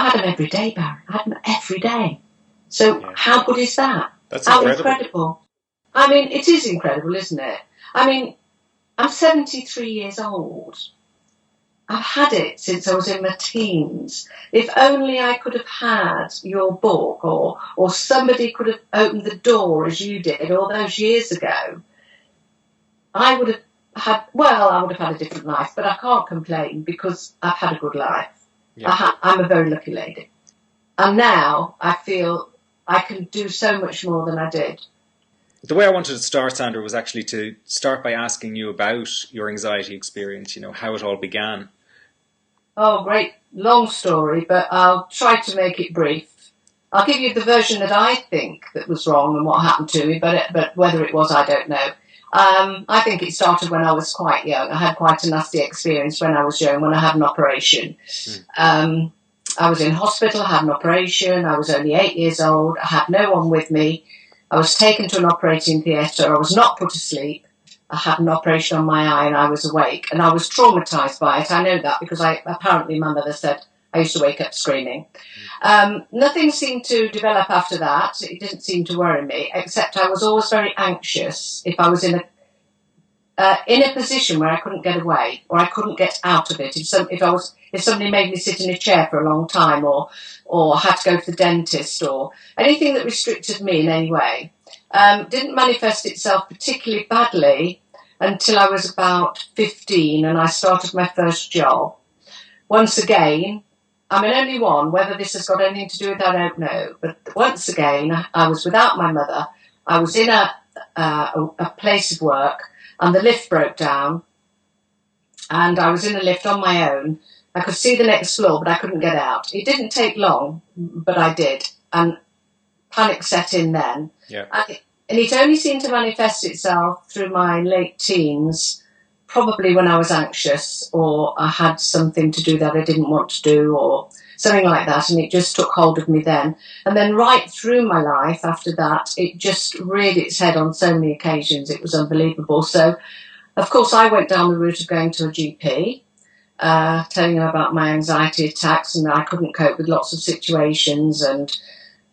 I had them every day, Barry. I had them every day. So how good is that? That's how incredible. I mean, it is incredible, isn't it? I mean, I'm 73 years old. I've had it since I was in my teens. If only I could have had your book, or somebody could have opened the door as you did all those years ago, I would have had a different life, but I can't complain because I've had a good life. Yeah. I'm a very lucky lady. And now I feel I can do so much more than I did. The way I wanted to start, Sandra, was actually to start by asking you about your anxiety experience, how it all began. Oh, great long story, but I'll try to make it brief. I'll give you the version that I think that was wrong and what happened to me, but whether it was, I don't know. I think it started when I was quite young. I had quite a nasty experience when I was young, when I had an operation. I was in hospital, had an operation. I was only 8 years old. I had no one with me. I was taken to an operating theatre. I was not put to sleep. I had an operation on my eye and I was awake. And I was traumatised by it. I know that because apparently my mother said I used to wake up screaming. Nothing seemed to develop after that. It didn't seem to worry me, except I was always very anxious if I was in a position where I couldn't get away or I couldn't get out of it. If somebody made me sit in a chair for a long time or had to go to the dentist or anything that restricted me in any way, didn't manifest itself particularly badly until I was about 15 and I started my first job. Once again, I'm an only one. Whether this has got anything to do with that, I don't know. But once again, I was without my mother. I was in a place of work and the lift broke down and I was in a lift on my own. I could see the next floor, but I couldn't get out. It didn't take long, but I did. And panic set in then. Yeah. And it only seemed to manifest itself through my late teens, probably when I was anxious or I had something to do that I didn't want to do or something like that. And it just took hold of me then. And then right through my life after that, it just reared its head on so many occasions. It was unbelievable. So, of course, I went down the route of going to a GP, telling them about my anxiety attacks and I couldn't cope with lots of situations. And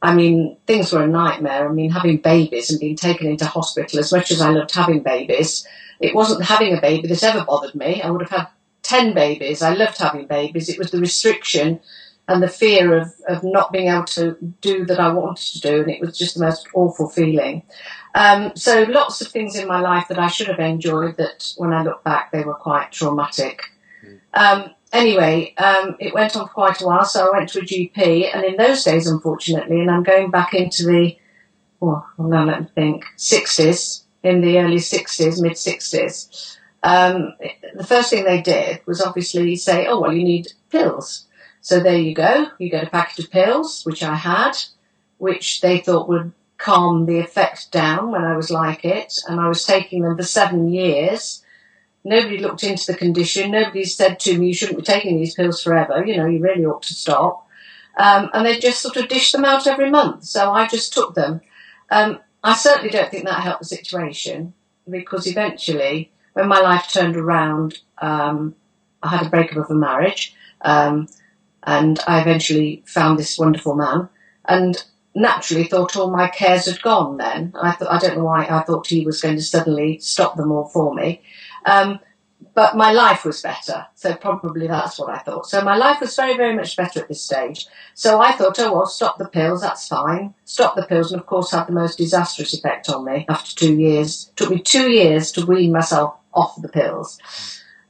I mean, things were a nightmare. I mean, having babies and being taken into hospital, as much as I loved having babies, it wasn't having a baby that ever bothered me. I would have had 10 babies. I loved having babies. It was the restriction and the fear of not being able to do that I wanted to do. And it was just the most awful feeling. So lots of things in my life that I should have enjoyed that when I look back, they were quite traumatic. Anyway, it went on for quite a while, so I went to a GP, and in those days, unfortunately, and I'm going back into the, let me think, 60s, in the early 60s, mid-60s, the first thing they did was obviously say, oh, well, you need pills. So there you go, you get a packet of pills, which I had, which they thought would calm the effect down when I was like it, and I was taking them for 7 years. Nobody looked into the condition. Nobody said to me, you shouldn't be taking these pills forever. You really ought to stop. And they just sort of dished them out every month. So I just took them. I certainly don't think that helped the situation because eventually, when my life turned around, I had a breakup of a marriage. And I eventually found this wonderful man and naturally thought all my cares had gone then. I don't know why I thought he was going to suddenly stop them all for me. But my life was better, so probably that's what I thought. So my life was very, very much better at this stage. So I thought, oh, well, stop the pills, that's fine. Stop the pills, and of course had the most disastrous effect on me after 2 years. It took me 2 years to wean myself off the pills.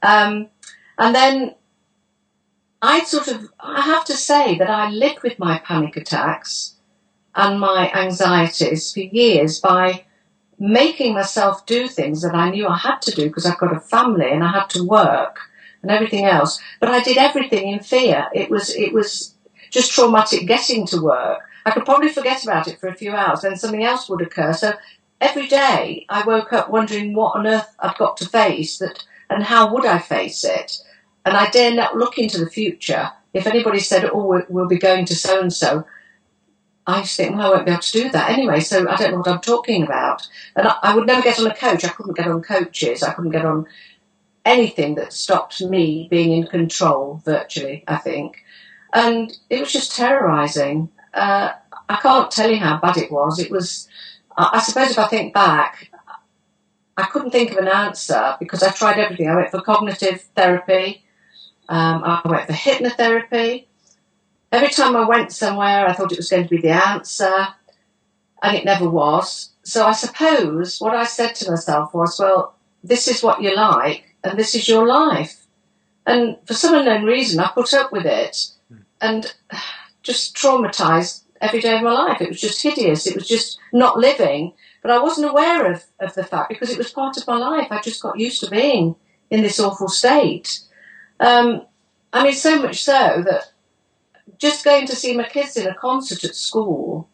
And then I have to say that I lived with my panic attacks and my anxieties for years by making myself do things that I knew I had to do because I've got a family and I had to work and everything else. But I did everything in fear. It was just traumatic getting to work. I could probably forget about it for a few hours, then something else would occur. So every day I woke up wondering what on earth I'd got to face and how would I face it. And I dare not look into the future. If anybody said, oh, we'll be going to so-and-so, I just think, well, I won't be able to do that anyway, so I don't know what I'm talking about. And I would never get on a coach. I couldn't get on coaches. I couldn't get on anything that stopped me being in control, virtually, I think. And it was just terrorising. I can't tell you how bad it was. It was, I suppose if I think back, I couldn't think of an answer because I tried everything. I went for cognitive therapy. I went for hypnotherapy. Every time I went somewhere, I thought it was going to be the answer, and it never was. So I suppose what I said to myself was, well, this is what you like, and this is your life. And for some unknown reason, I put up with it and just traumatised every day of my life. It was just hideous. It was just not living. But I wasn't aware of the fact because it was part of my life. I just got used to being in this awful state. I mean, so much so that just going to see my kids in a concert at school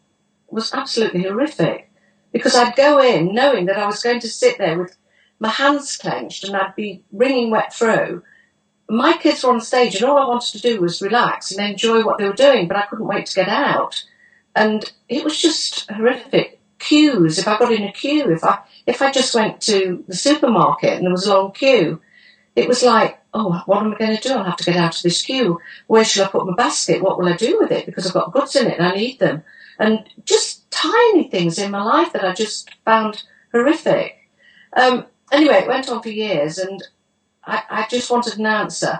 was absolutely horrific because I'd go in knowing that I was going to sit there with my hands clenched and I'd be wringing wet through. My kids were on stage and all I wanted to do was relax and enjoy what they were doing, but I couldn't wait to get out. And it was just horrific. Queues, if I got in a queue, if I just went to the supermarket and there was a long queue, it was like, oh, what am I going to do? I'll have to get out of this queue. Where shall I put my basket? What will I do with it? Because I've got goods in it and I need them. And just tiny things in my life that I just found horrific. Anyway, it went on for years and I just wanted an answer.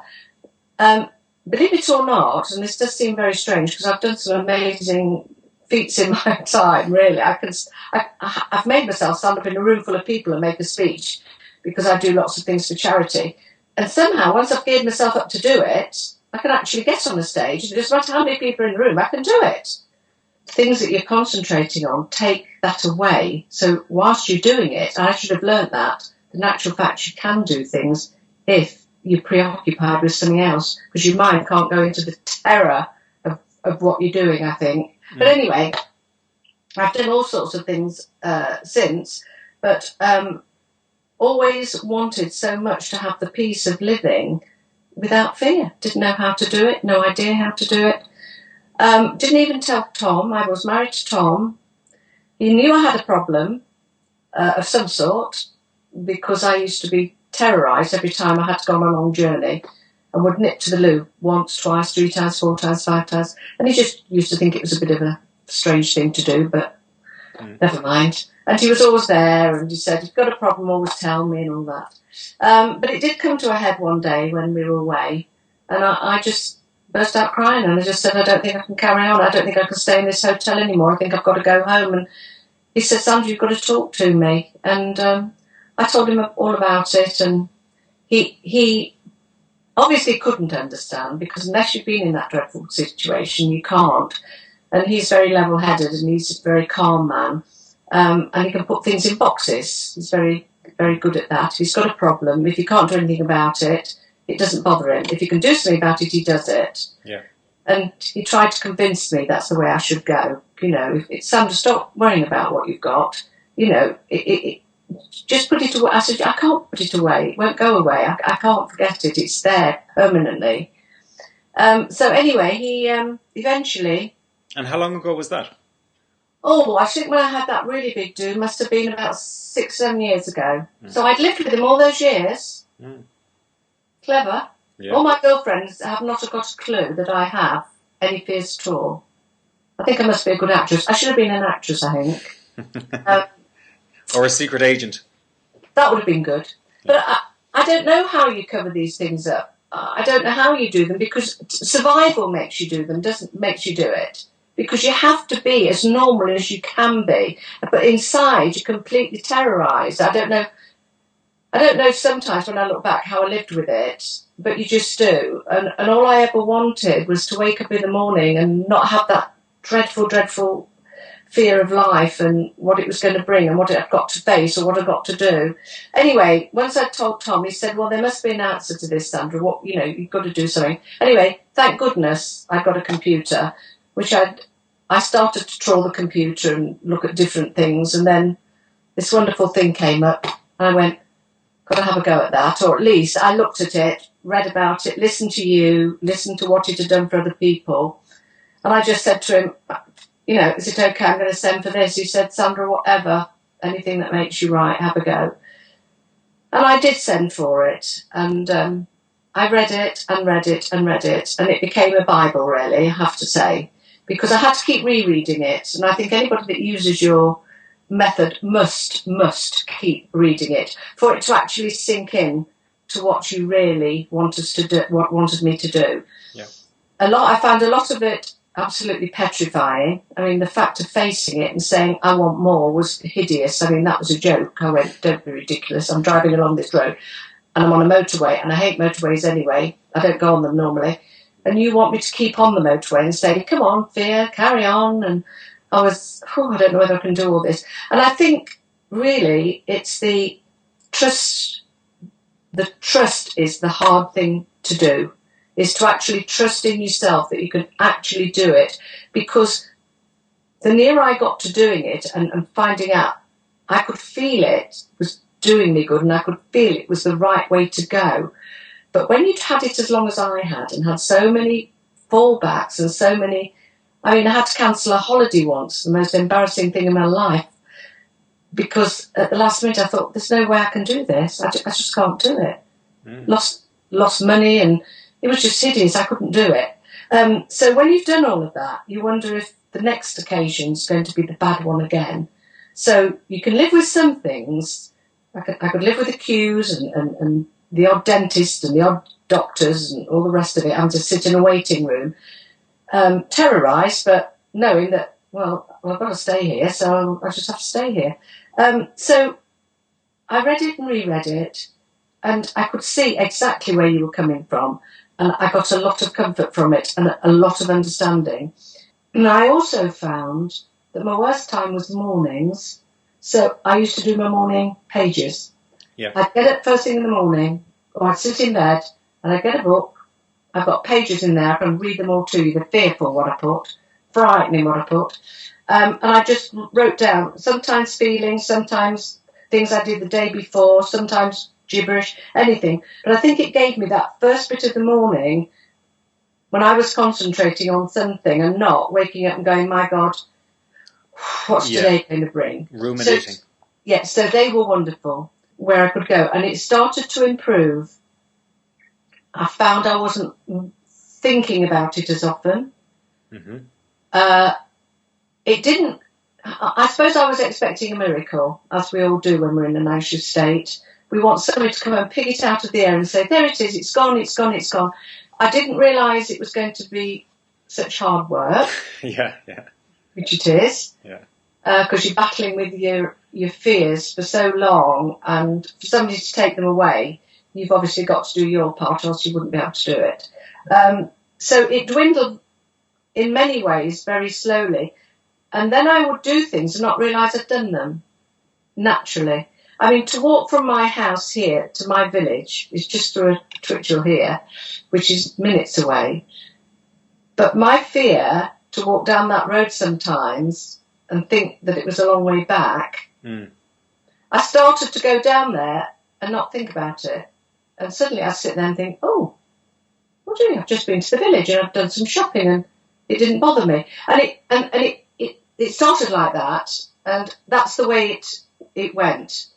Believe it or not, and this does seem very strange because I've done some amazing feats in my time, really. I've made myself stand up in a room full of people and make a speech because I do lots of things for charity. And somehow, once I've geared myself up to do it, I can actually get on the stage. It doesn't matter how many people are in the room, I can do it. Things that you're concentrating on take that away. So whilst you're doing it, I should have learnt that. The natural fact you can do things if you're preoccupied with something else, because your mind can't go into the terror of what you're doing, I think. But anyway, I've done all sorts of things since, but always wanted so much to have the peace of living without fear. Didn't know how to do it, no idea how to do it. Didn't even tell Tom. I was married to Tom. He knew I had a problem of some sort because I used to be terrorised every time I had to go on a long journey and would nip to the loo once, twice, 3 times, 4 times, 5 times. And he just used to think it was a bit of a strange thing to do, but never mind. And he was always there and he said, if you've got a problem, always tell me and all that. But it did come to a head one day when we were away and I just burst out crying and I just said, I don't think I can carry on. I don't think I can stay in this hotel anymore. I think I've got to go home. And he said, Sandra, you've got to talk to me. And I told him all about it and he obviously couldn't understand because unless you've been in that dreadful situation, you can't. And he's very level-headed and he's a very calm man. And he can put things in boxes. He's very, very good at that. If he's got a problem, if you can't do anything about it, it doesn't bother him. If you can do something about it, he does it. Yeah. And he tried to convince me that's the way I should go. You know, it's Sandra, stop worrying about what you've got. You know, just put it away. I said, I can't put it away. It won't go away. I can't forget it. It's there permanently. So anyway, he eventually... And how long ago was that? Oh, I think when I had that really big do, must have been about 6-7 years ago. So I'd lived with him all those years. Clever. Yeah. All my girlfriends have not got a clue that I have any fears at all. I think I must be a good actress. I should have been an actress, I think. Or a secret agent. That would have been good. But I don't know how you cover these things up. I don't know how you do them because survival makes you do them, makes you do it. Because you have to be as normal as you can be. But inside, you're completely terrorised. I don't know sometimes when I look back how I lived with it, but you just do. And all I ever wanted was to wake up in the morning and not have that dreadful, dreadful fear of life and what it was going to bring and what I'd got to face or what I'd got to do. Anyway, once I told Tom, he said, well, there must be an answer to this, Sandra. You've got to do something. Anyway, thank goodness I got a computer, which I started to trawl the computer and look at different things. And then this wonderful thing came up and I went, got to have a go at that. Or at least I looked at it, read about it, listened to you, listened to what it had done for other people. And I just said to him, is it okay? I'm going to send for this. He said, Sandra, whatever, anything that makes you right, have a go. And I did send for it. And I read it and read it and read it, and it became a Bible, really, I have to say, because I had to keep rereading it. And I think anybody that uses your method must keep reading it for it to actually sink in to what you really want us to do, what wanted me to do. Yeah. I found a lot of it absolutely petrifying. I mean, the fact of facing it and saying, I want more, was hideous. I mean, that was a joke. I went, don't be ridiculous. I'm driving along this road and I'm on a motorway, and I hate motorways anyway. I don't go on them normally. And you want me to keep on the motorway and say, come on, fear, carry on. And I was, I don't know whether I can do all this. And I think, really, it's the trust. The trust is the hard thing to do, is to actually trust in yourself that you can actually do it. Because the nearer I got to doing it and finding out, I could feel it was doing me good, and I could feel it was the right way to go. But when you'd had it as long as I had, and had so many fallbacks and so many, I mean, I had to cancel a holiday once, the most embarrassing thing in my life, because at the last minute I thought, there's no way I can do this. I just can't do it. Lost money, and it was just hideous. I couldn't do it. So when you've done all of that, you wonder if the next occasion's going to be the bad one again. So you can live with some things. I could live with the queues and the odd dentist and the odd doctors and all the rest of it, and to sit in a waiting room, terrorised, but knowing that, well, I've got to stay here, so I just have to stay here. So I read it and reread it, and I could see exactly where you were coming from, and I got a lot of comfort from it and a lot of understanding. And I also found that my worst time was mornings, so I used to do my morning pages. Yeah. I'd get up first thing in the morning, or I'd sit in bed, and I'd get a book. I've got pages in there, I can read them all to you. They're fearful what I put, frightening what I put. And I just wrote down, sometimes feelings, sometimes things I did the day before, sometimes gibberish, anything. But I think it gave me that first bit of the morning when I was concentrating on something and not waking up and going, my God, what's today going to bring? Ruminating. So they were wonderful, where I could go. And it started to improve. I found I wasn't thinking about it as often. Mm-hmm. It didn't, I suppose I was expecting a miracle, as we all do when we're in an anxious state. We want somebody to come and pick it out of the air and say, there it is, it's gone, it's gone, it's gone. I didn't realise it was going to be such hard work. Yeah. Which it is. Yeah. Because you're battling with your fears for so long, and for somebody to take them away, you've obviously got to do your part, or else you wouldn't be able to do it. So it dwindled in many ways very slowly. And then I would do things and not realise I'd done them naturally. I mean, to walk from my house here to my village is just through a Twitchell here, which is minutes away. But my fear to walk down that road sometimes and think that it was a long way back, I started to go down there and not think about it. And suddenly I sit there and think, oh, what do you? I've just been to the village and I've done some shopping and it didn't bother me. And it started like that, and that's the way it went.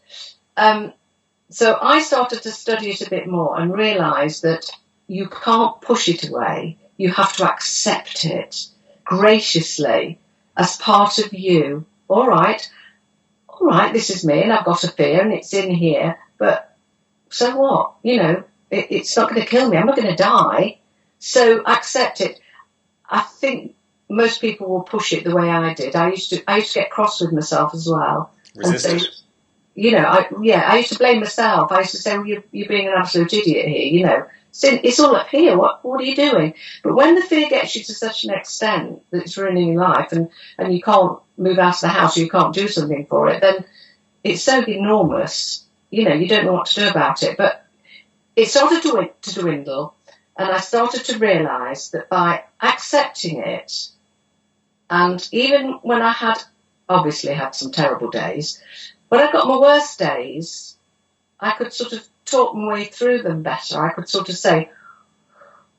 So I started to study it a bit more and realise that you can't push it away. You have to accept it graciously as part of you. All right, this is me, and I've got a fear, and it's in here, but so what? You know, it's not going to kill me. I'm not going to die. So accept it. I think most people will push it the way I did. I used to get cross with myself as well. Resist it. You know, I used to blame myself. I used to say, well, you're being an absolute idiot here, you know. It's all up here. What are you doing? But when the fear gets you to such an extent that it's ruining your life, and you can't move out of the house, or you can't do something for it, then it's so enormous. You know, you don't know what to do about it. But it started to dwindle, and I started to realise that by accepting it, and even when I had obviously had some terrible days, when I got my worst days, I could sort of talk my way through them better. I could sort of say,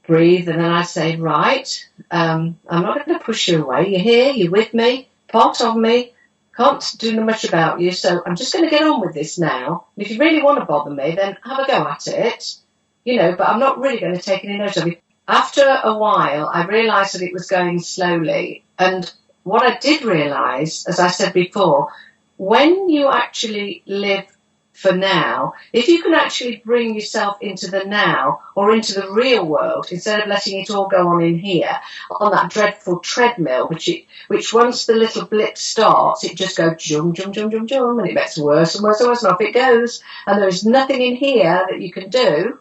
breathe, and then I say, right, I'm not going to push you away. You're here, you're with me, part of me, can't do much about you, so I'm just going to get on with this now. And if you really want to bother me, then have a go at it. but I'm not really going to take any notice of it. After a while, I realised that it was going slowly. And what I did realise, as I said before, when you actually live for now, if you can actually bring yourself into the now or into the real world, instead of letting it all go on in here, on that dreadful treadmill, which once the little blip starts, it just goes jum, jum, jum, jum, jum, and it gets worse and worse and worse, and off it goes. And there is nothing in here that you can do.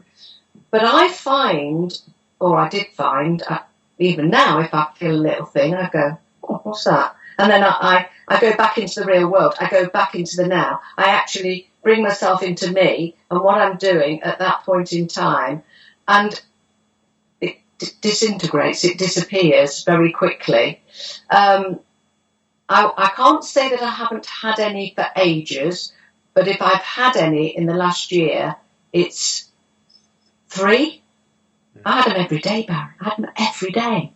But I find, or I did find, even now, if I feel a little thing, I go, oh, what's that? And then I go back into the real world. I go back into the now. I actually bring myself into me and what I'm doing at that point in time. And it disintegrates. It disappears very quickly. I can't say that I haven't had any for ages, but if I've had any in the last year, it's 3. I had them every day, Barry. I had them every day.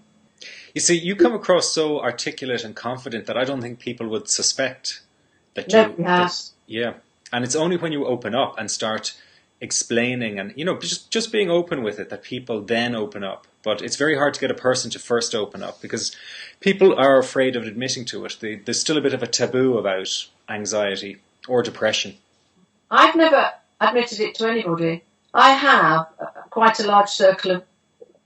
You see, you come across so articulate and confident that I don't think people would suspect that you... Nobody has. Yeah. And it's only when you open up and start explaining and, just being open with it that people then open up. But it's very hard to get a person to first open up because people are afraid of admitting to it. There's still a bit of a taboo about anxiety or depression. I've never admitted it to anybody. I have quite a large circle of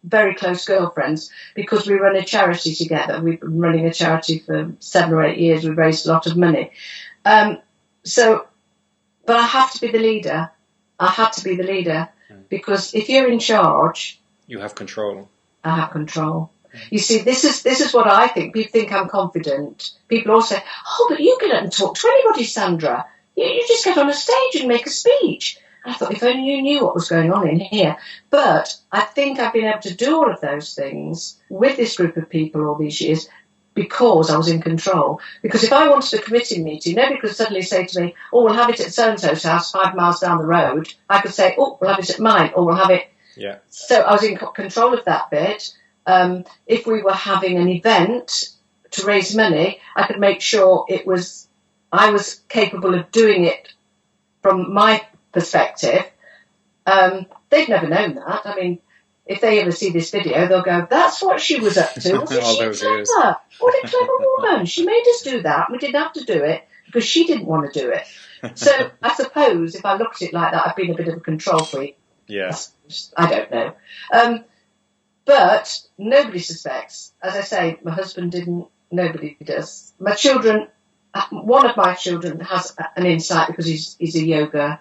very close girlfriends because we run a charity together. We've been running a charity for 7 or 8 years. We've raised a lot of money. But I have to be the leader. I had to be the leader because if you're in charge... You have control. I have control. You see, this is what I think. People think I'm confident. People all say, oh, but you get up and talk to anybody, Sandra. You just get on a stage and make a speech. I thought, if only you knew what was going on in here. But I think I've been able to do all of those things with this group of people all these years because I was in control. Because if I wanted a committee meeting, nobody could suddenly say to me, oh, we'll have it at so-and-so's house 5 miles down the road. I could say, oh, we'll have it at mine, or we'll have it. Yeah. So I was in control of that bit. If we were having an event to raise money, I could make sure I was capable of doing it from my perspective. They've never known that. I mean, if they ever see this video, they'll go, that's what she was up to. Wasn't All she those clever? years. What a clever woman. She made us do that. We didn't have to do it because she didn't want to do it. So I suppose if I looked at it like that, I've been a bit of a control freak. Yeah. I don't know. But nobody suspects. As I say, my husband didn't. Nobody does. My children, one of my children has an insight because he's a yoga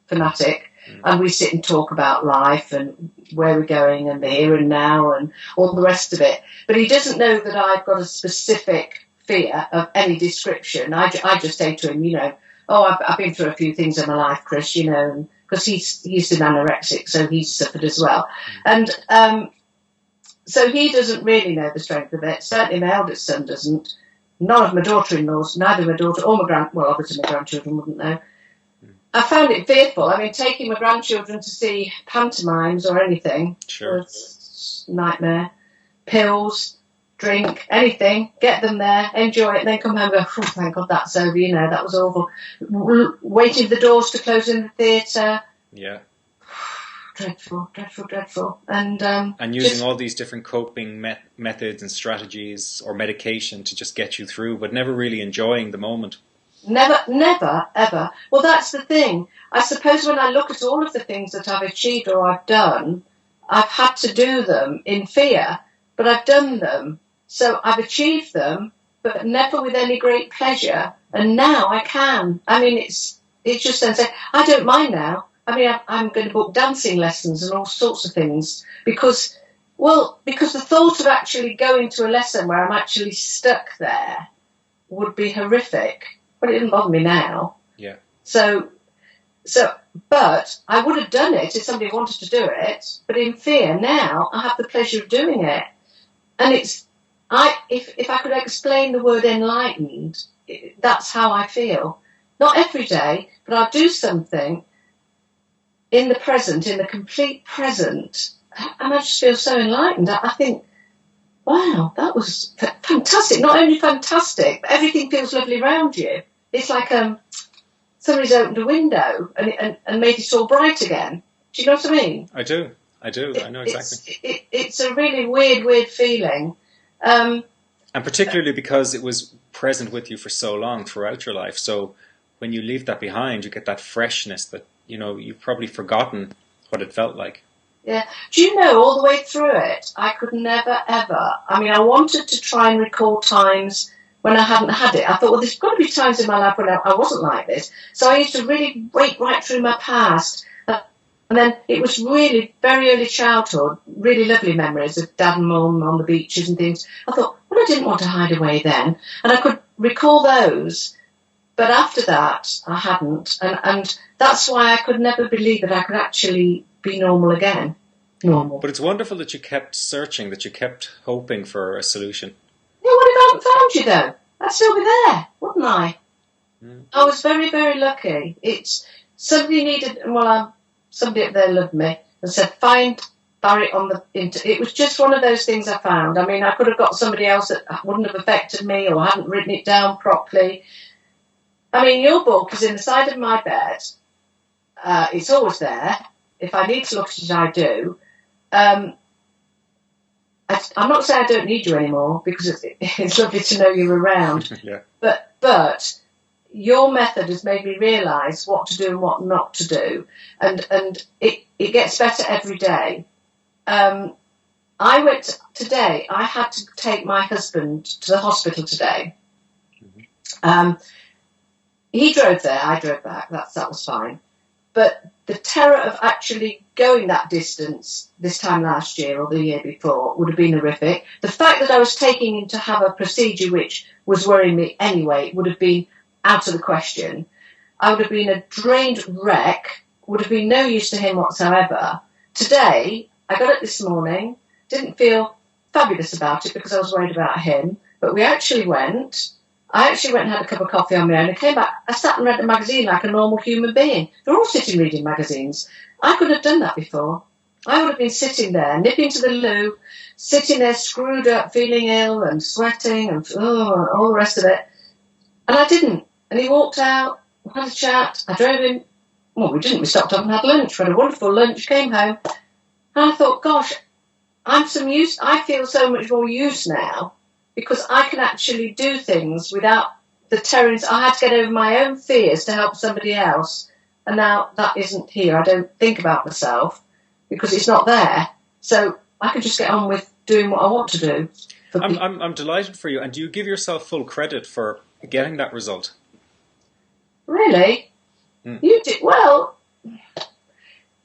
fanatic. And we sit and talk about life and where we're going and the here and now and all the rest of it. But he doesn't know that I've got a specific fear of any description. I just say to him, oh, I've been through a few things in my life, Chris, because he's an anorexic, so he's suffered as well. And so he doesn't really know the strength of it. Certainly my eldest son doesn't. None of my daughter-in-laws, neither my daughter or obviously my grandchildren wouldn't know. I found it fearful. I mean, taking my grandchildren to see pantomimes or anything was a nightmare. Pills, drink, anything, get them there, enjoy it, and then come home and go, oh, thank God that's over, that was awful. Waiting for the doors to close in the theatre. Yeah. Dreadful, dreadful, dreadful. And using all these different coping methods and strategies or medication to just get you through, but never really enjoying the moment. Never, ever. Well, that's the thing. I suppose when I look at all of the things that I've achieved or I've done, I've had to do them in fear, but I've done them. So I've achieved them, but never with any great pleasure. And now I can. I mean, it's just then say, I don't mind now. I mean, I'm going to book dancing lessons and all sorts of things because the thought of actually going to a lesson where I'm actually stuck there would be horrific. But it didn't bother me now. Yeah. So, but I would have done it if somebody wanted to do it. But in fear, now I have the pleasure of doing it. And if I could explain the word enlightened, that's how I feel. Not every day, but I'll do something in the present, in the complete present, and I just feel so enlightened. I think, wow, that was fantastic. Not only fantastic, but everything feels lovely around you. It's like somebody's opened a window and made it all bright again. Do you know what I mean? I do. I know exactly. It's a really weird feeling. And particularly because it was present with you for so long throughout your life. So when you leave that behind, you get that freshness that, you've probably forgotten what it felt like. Yeah. Do you know, all the way through it, I could never, ever... I mean, I wanted to try and recall times when I hadn't had it. I thought, well, there's got to be times in my life when I wasn't like this. So I used to really wait right through my past. And then it was really very early childhood, really lovely memories of dad and mum on the beaches and things. I thought, well, I didn't want to hide away then. And I could recall those. But after that, I hadn't. And that's why I could never believe that I could actually be normal again. Normal. But it's wonderful that you kept searching, that you kept hoping for a solution. Yeah, what if I hadn't found you, though? I'd still be there, wouldn't I? Mm. I was very, very lucky. Somebody needed... Well, somebody up there loved me and said, find Barry on the internet. It was just one of those things I found. I mean, I could have got somebody else that wouldn't have affected me or hadn't written it down properly. I mean, your book is in the side of my bed. It's always there. If I need to look at it, I do. I'm not saying I don't need you anymore because it's lovely to know you're around. Yeah. But your method has made me realise what to do and what not to do, and it gets better every day. I had to take my husband to the hospital today. Mm-hmm. He drove there, I drove back. That was fine. But the terror of actually going that distance this time last year or the year before would have been horrific. The fact that I was taking him to have a procedure which was worrying me anyway would have been out of the question. I would have been a drained wreck, would have been no use to him whatsoever. Today, I got up this morning, didn't feel fabulous about it because I was worried about him, but I actually went and had a cup of coffee on my own and came back. I sat and read a magazine like a normal human being. They're all sitting reading magazines. I couldn't have done that before. I would have been sitting there, nipping to the loo, sitting there screwed up, feeling ill and sweating and all the rest of it. And I didn't. And he walked out, had a chat. I drove him. Well, we didn't. We stopped up and had lunch. We had a wonderful lunch, came home. And I thought, gosh, I feel so much more use now because I can actually do things without the terrors. I had to get over my own fears to help somebody else. And now that isn't here. I don't think about myself because it's not there. So I can just get on with doing what I want to do. I'm delighted for you. And do you give yourself full credit for getting that result? Really? Mm. You did well.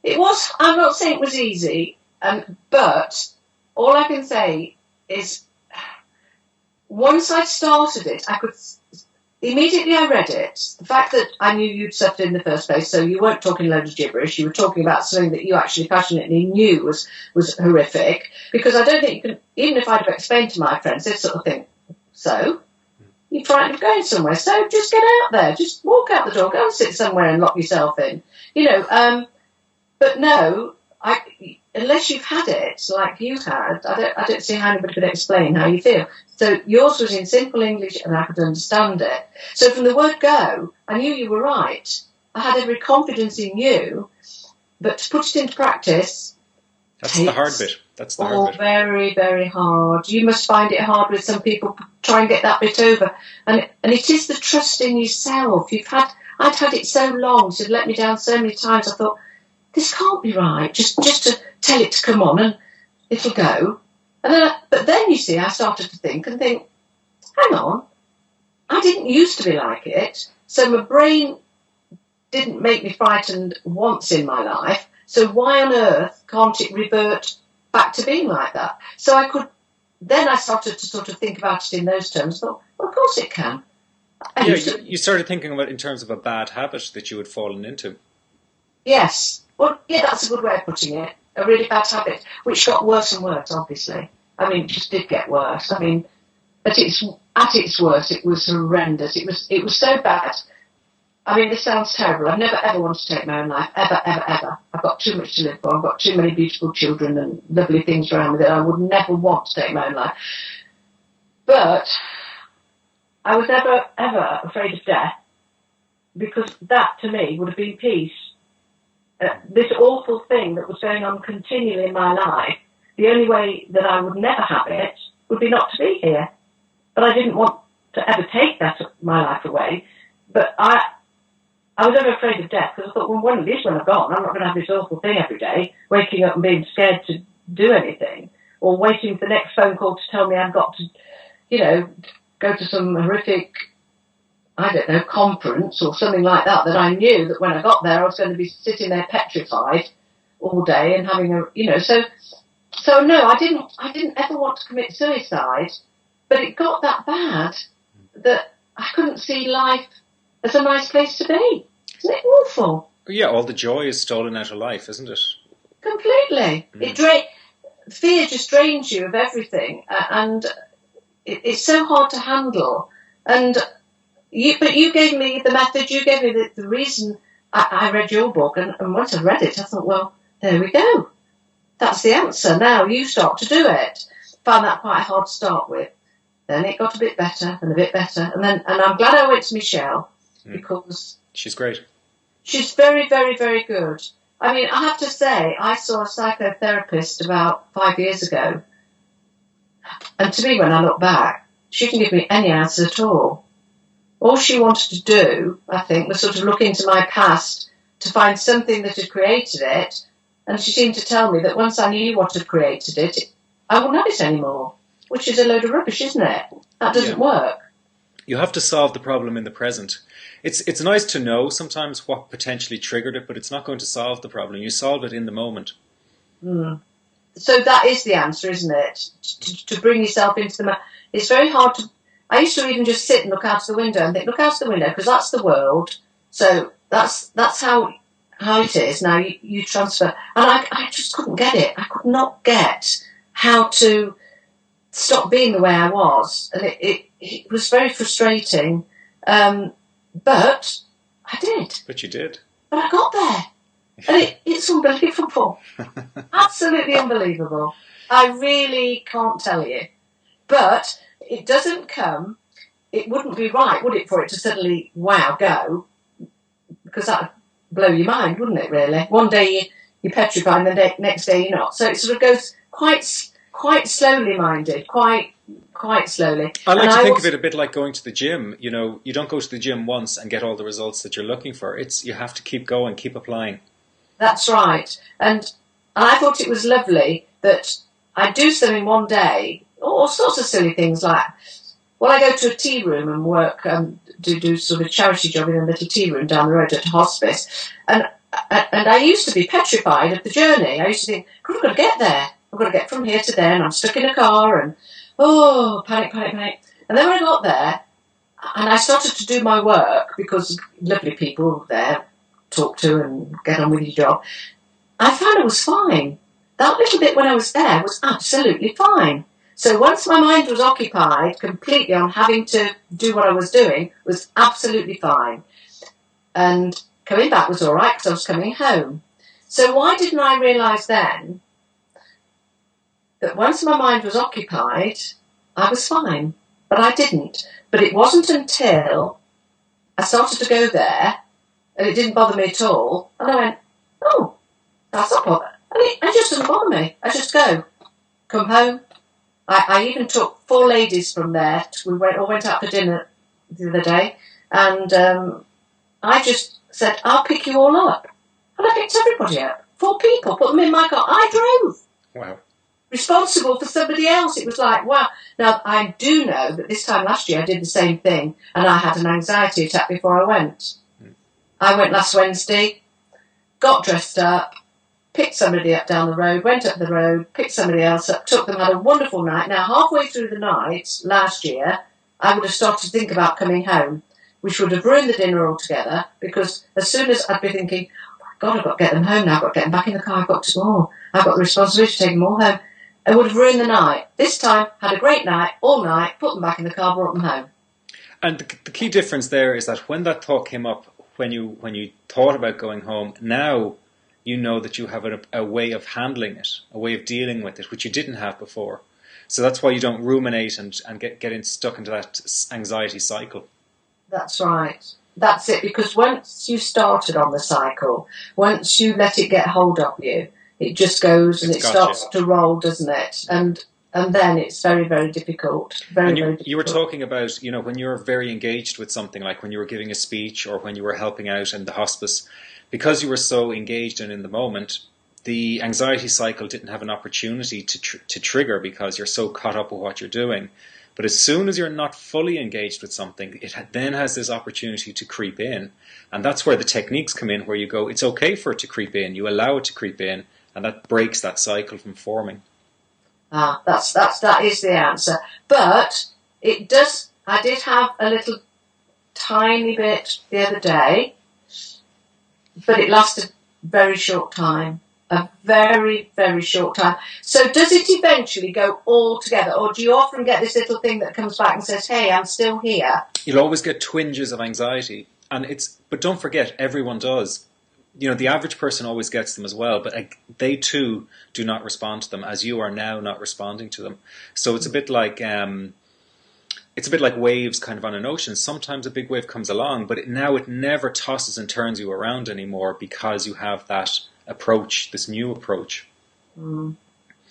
It was. I'm not saying it was easy, but all I can say is once I started it, I could immediately. I read it. The fact that I knew you'd suffered in the first place, so you weren't talking loads of gibberish. You were talking about something that you actually passionately knew was horrific. Because I don't think you can. Even if I'd have explained to my friends, they'd sort of think, so. You're frightened of going somewhere, so just get out there. Just walk out the door, go and sit somewhere and lock yourself in. But no, unless you've had it like you had, I don't see how anybody could explain how you feel. So yours was in simple English and I could understand it. So from the word go, I knew you were right. I had every confidence in you, but to put it into practice... That's the hard bit. That's the hard bit. Very, very hard. You must find it hard with some people. Try and get that bit over. And it is the trust in yourself. I'd had it so long, so it let me down so many times. I thought, this can't be right. Just to tell it to come on and it'll go. But then, you see, I started to think, hang on, I didn't used to be like it. So my brain didn't make me frightened once in my life. So why on earth can't it revert back to being like that? So I started to sort of think about it in those terms. I thought, well, of course it can. You started thinking about it in terms of a bad habit that you had fallen into. Yes. Well, yeah, that's a good way of putting it. A really bad habit, which got worse and worse, obviously. I mean, it just did get worse. I mean, at its worst, it was horrendous. It was so bad. I mean, this sounds terrible. I've never, ever wanted to take my own life. Ever, ever, ever. I've got too much to live for. I've got too many beautiful children and lovely things around me that I would never want to take my own life. But I was never, ever afraid of death because that, to me, would have been peace. this awful thing that was going on continually in my life, the only way that I would never have it would be not to be here. But I didn't want to ever take my life away. But I was ever afraid of death because I thought, well, at least when I've gone, I'm not going to have this awful thing every day, waking up and being scared to do anything, or waiting for the next phone call to tell me I've got to, go to some horrific, I don't know, conference or something like that I knew that when I got there I was going to be sitting there petrified all day and having So no, I didn't ever want to commit suicide, but it got that bad that I couldn't see life as a nice place to be. Isn't it awful? Yeah, all the joy is stolen out of life, isn't it? Completely. Fear just drains you of everything, and it's so hard to handle. But you gave me the method, you gave me the reason. I read your book, and once I read it, I thought, well, there we go. That's the answer. Now you start to do it. Found that quite hard to start with. Then it got a bit better and a bit better. And I'm glad I went to Michelle because she's great. She's very, very, very good. I mean, I have to say, I saw a psychotherapist about 5 years ago. And to me, when I look back, she didn't give me any answers at all. All she wanted to do, I think, was sort of look into my past to find something that had created it. And she seemed to tell me that once I knew what had created it, I wouldn't have it anymore, which is a load of rubbish, isn't it? That doesn't work. You have to solve the problem in the present. It's nice to know sometimes what potentially triggered it, but it's not going to solve the problem. You solve it in the moment. So that is the answer, isn't it? To bring yourself into the... It's very hard to... I used to even just sit and look out the window and think, look out the window, because that's the world. So that's how it is. Now you transfer. And I just couldn't get it. I could not get how to stop being the way I was. And it was very frustrating. But I did. But you did. But I got there. And it's unbelievable. Absolutely unbelievable. I really can't tell you. But it doesn't come... It wouldn't be right, would it, for it to suddenly, wow, go? Because that would blow your mind, wouldn't it, really? One day you're petrified and the next day you're not. So it sort of goes quite slowly minded, quite slowly. I like to think of it a bit like going to the gym. You know, you don't go to the gym once and get all the results that you're looking for. You have to keep going, keep applying. That's right. And I thought it was lovely that I'd do something one day, all sorts of silly things like, well, I go to a tea room and work, do sort of charity job in a little tea room down the road at a hospice. And I used to be petrified of the journey. I used to think, I've got to get there. I've got to get from here to there, and I'm stuck in a car, and panic. And then when I got there, and I started to do my work, because lovely people were there, talk to and get on with your job, I found I was fine. That little bit when I was there was absolutely fine. So once my mind was occupied completely on having to do what I was doing, was absolutely fine. And coming back was all right because I was coming home. So why didn't I realise then that once my mind was occupied, I was fine? But I didn't. But it wasn't until I started to go there, and it didn't bother me at all, and I went, oh, that's not bother. And it just doesn't bother me. I just go, come home. I even took 4 ladies from there. We went out for dinner the other day, and I just said, I'll pick you all up. And I picked everybody up. 4 people, put them in my car. I drove. Wow. Responsible for somebody else. It was like, wow. Now, I do know that this time last year I did the same thing, and I had an anxiety attack before I went. I went last Wednesday, got dressed up, picked somebody up down the road, went up the road, picked somebody else up, took them, had a wonderful night. Now, halfway through the night, last year, I would have started to think about coming home, which would have ruined the dinner altogether, because as soon as I'd be thinking, oh my God, I've got to get them home now, I've got to get them back in the car, I've got the responsibility to take them all home, it would have ruined the night. This time, had a great night, all night, put them back in the car, brought them home. And the key difference there is that when that thought came up, when you thought about going home, now you know that you have a way of handling it, a way of dealing with it, which you didn't have before. So that's why you don't ruminate and get stuck into that anxiety cycle. That's right. that's it, because once you started on the cycle, once you let it get hold of you, it just goes and it starts to roll, doesn't it? And then it's very, very difficult. Very, and very difficult. You were talking about, when you're very engaged with something, like when you were giving a speech or when you were helping out in the hospice, because you were so engaged and in the moment, the anxiety cycle didn't have an opportunity to trigger because you're so caught up with what you're doing. But as soon as you're not fully engaged with something, it then has this opportunity to creep in. And that's where the techniques come in, where you go, it's okay for it to creep in. You allow it to creep in, and that breaks that cycle from forming. That is the answer. But it does. I did have a little tiny bit the other day, but it lasted a very short time. A very, very short time. So does it eventually go all together, or do you often get this little thing that comes back and says, hey, I'm still here? You'll always get twinges of anxiety, but don't forget, everyone does. The average person always gets them as well, but they too do not respond to them, as you are now not responding to them. So it's a bit like waves kind of on an ocean. Sometimes a big wave comes along, but it never tosses and turns you around anymore, because you have that approach, this new approach.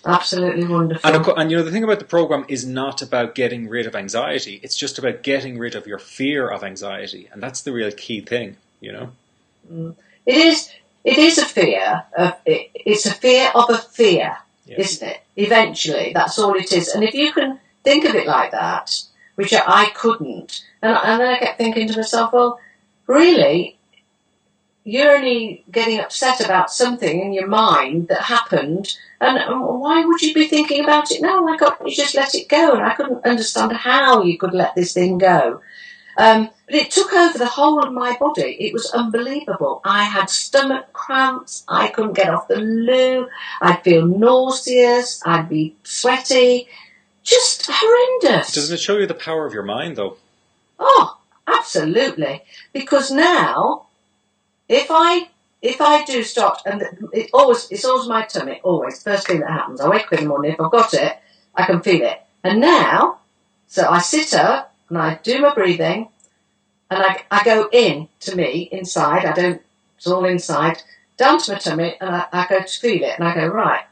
Absolutely wonderful. And the thing about the program is not about getting rid of anxiety. It's just about getting rid of your fear of anxiety, and that's the real key thing. It is a fear of it. It's a fear of a fear, isn't it? Eventually, that's all it is. And if you can think of it like that, which I couldn't, and then I kept thinking to myself, well, really, you're only getting upset about something in your mind that happened, and why would you be thinking about it now? Why can't you just let it go? And I couldn't understand how you could let this thing go. But it took over the whole of my body. It was unbelievable. I had stomach cramps. I couldn't get off the loo. I'd feel nauseous. I'd be sweaty. Just horrendous. Doesn't it show you the power of your mind, though? Oh, absolutely. Because now, if I do start, and it's always my tummy, always, first thing that happens. I wake up in the morning, if I've got it, I can feel it. And now, so I sit up, and I do my breathing, and I go in to me, inside, it's all inside, down to my tummy, and I go to feel it, and I go, right,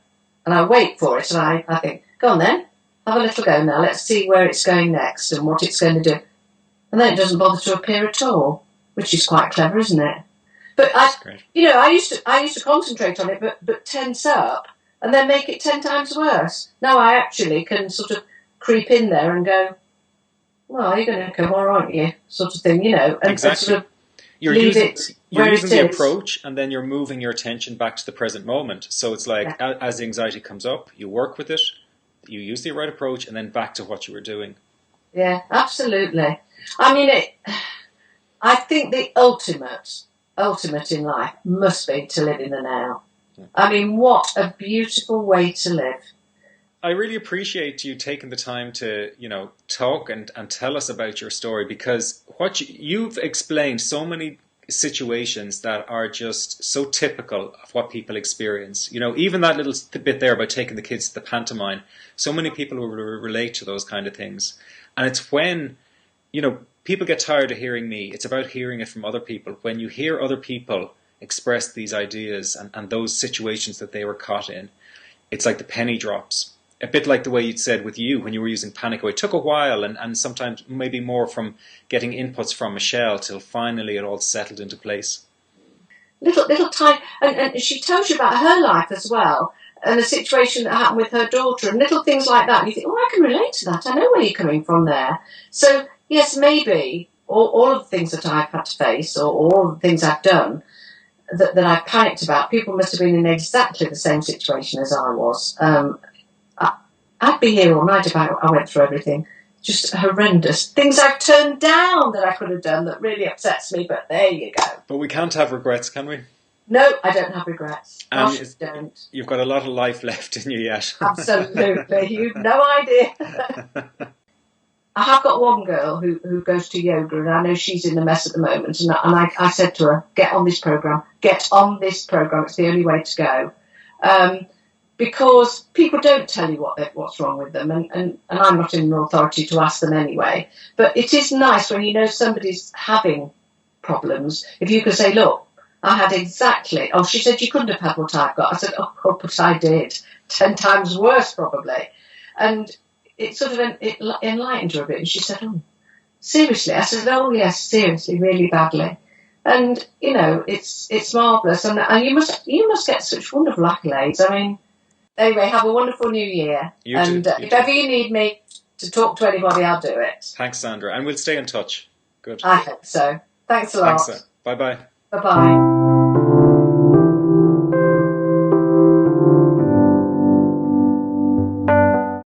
and I wait for it, and I think, go on then, have a little go now, let's see where it's going next, and what it's going to do. And then it doesn't bother to appear at all, which is quite clever, isn't it? But I used to concentrate on it, but tense up, and then make it 10 times worse. Now I actually can sort of creep in there and go, well, you're going to come on, aren't you? Sort of thing, and exactly. Sort of you're using the approach, and then you're moving your attention back to the present moment. So it's like, as the anxiety comes up, you work with it, you use the right approach, and then back to what you were doing. Yeah, absolutely. I mean, I think the ultimate in life must be to live in the now. I mean, what a beautiful way to live. I really appreciate you taking the time to, talk and tell us about your story, because you've explained so many situations that are just so typical of what people experience. Even that little bit there about taking the kids to the pantomime, so many people will relate to those kind of things. And it's when, people get tired of hearing me. It's about hearing it from other people. When you hear other people express these ideas and those situations that they were caught in, it's like the penny drops. A bit like the way you'd said with you when you were using Panico. It took a while, and sometimes maybe more from getting inputs from Michelle till finally it all settled into place. Little time, and she tells you about her life as well, and the situation that happened with her daughter, and little things like that. And you think, I can relate to that. I know where you're coming from there. So yes, maybe all of the things that I've had to face, or all of the things I've done that I've panicked about, people must have been in exactly the same situation as I was. I'd be here all night if I went through everything. Just horrendous. Things I've turned down that I could have done that really upsets me, but there you go. But we can't have regrets, can we? No, I don't have regrets. Gosh, don't. You've got a lot of life left in you yet. Absolutely. You've no idea. I have got one girl who goes to yoga, and I know she's in a mess at the moment, and I said to her, get on this program. Get on this program. It's the only way to go. Because people don't tell you what's wrong with them, and I'm not in an authority to ask them anyway. But it is nice when you know somebody's having problems, if you could say, look, I had exactly, she said, you couldn't have had what I've got. I said, oh, but I did. 10 times worse, probably. And it sort of it enlightened her a bit. And she said, oh, seriously? I said, oh, yes, seriously, really badly. And, it's marvellous. And you must get such wonderful accolades. I mean, anyway, have a wonderful new year. If ever you need me to talk to anybody, I'll do it. Thanks, Sandra. And we'll stay in touch. Good. I hope so. Thanks a lot. Thanks. Bye-bye. Bye-bye.